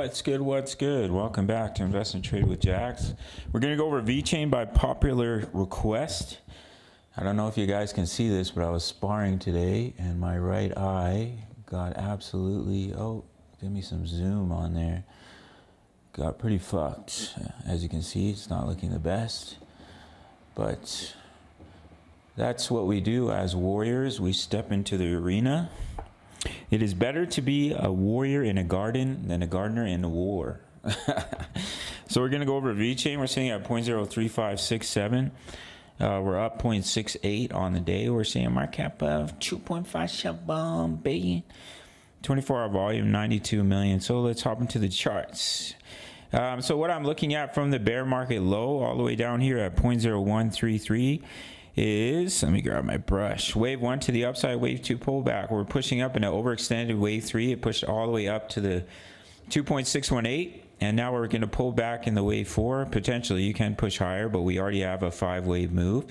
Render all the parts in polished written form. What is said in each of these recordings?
What's good? What's good? Welcome back to Invest and Trade with Jax. We're going to go over Vechain by popular request. I don't know if you guys can see this, but I was sparring today and my right eye got absolutely, oh, give me some zoom on there. Got pretty fucked. As you can see, it's not looking the best. But that's what we do as warriors. We step into the arena. It is better to be a warrior in a garden than a gardener in a war. So we're going to go over Vechain. We're sitting at 0.03567. We're up 0.68 on the day. We're seeing a market cap of 2.57 billion. 24-hour volume, 92 million. So let's hop into the charts. So what I'm looking at from the bear market low all the way down here at 0.0133 is, let me grab my brush, wave 1 to the upside, wave 2 pullback. We're pushing up in an overextended wave 3. It pushed all the way up to the 2.618, and now we're going to pull back in the wave 4. Potentially you can push higher, but we already have a 5-wave move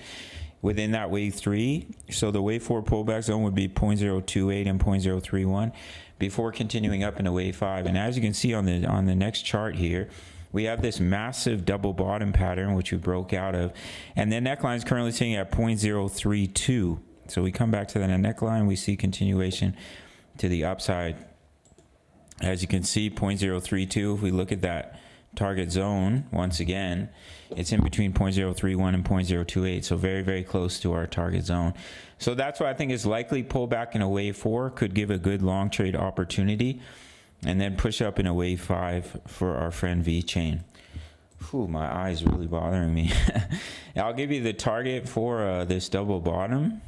within that wave 3. So the wave 4 pullback zone would be 0.028 and 0.031 before continuing up in a wave 5. And as you can see on the next chart here, we have this massive double bottom pattern, which we broke out of. And the neckline is currently sitting at 0.032. So we come back to the neckline, we see continuation to the upside. As you can see, 0.032, if we look at that target zone, once again, it's in between 0.031 and 0.028. So very, very close to our target zone. So that's why I think it's likely pullback in a wave 4 could give a good long trade opportunity. And then push up in a wave 5 for our friend Vechain. Whew, my eye is really bothering me. I'll give you the target for this double bottom.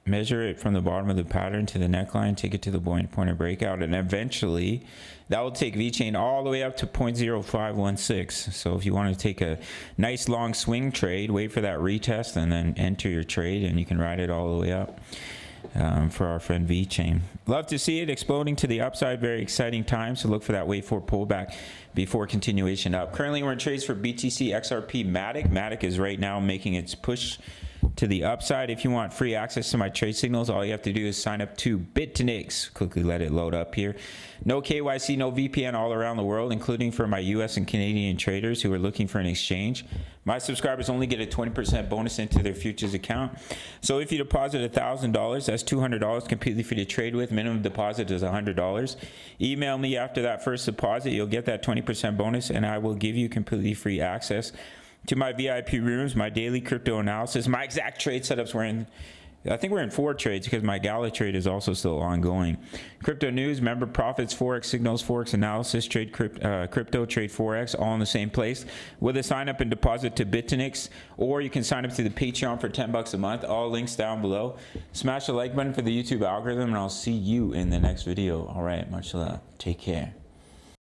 Measure it from the bottom of the pattern to the neckline, take it to the point of breakout, and eventually that will take Vechain all the way up to 0.0516. So if you want to take a nice long swing trade, wait for that retest and then enter your trade, and you can ride it all the way up. For our friend Vechain. Love to see it exploding to the upside. Very exciting times. So look for that wave 4 pullback before continuation up. Currently we're in trades for BTC XRP Matic. Matic is right now making its push to the upside. If you want free access to my trade signals, all you have to do is sign up to Bitonix. Quickly let it load up here. No KYC, no VPN all around the world, including for my US and Canadian traders who are looking for an exchange. My subscribers only get a 20% bonus into their futures account. So if you deposit $1,000, that's $200 completely free to trade with. Minimum deposit is $100. Email me after that first deposit. You'll get that 20% bonus, and I will give you completely free access to my VIP rooms, my daily crypto analysis, my exact trade setups. I think we're in 4 trades because my Gala trade is also still ongoing. Crypto news, member profits, Forex signals, Forex analysis, trade crypto, trade Forex, all in the same place with a sign up and deposit to Bitonix, or you can sign up to the Patreon for $10 a month. All links down below. Smash the like button for the YouTube algorithm, and I'll see you in the next video. All right, much love. Take care.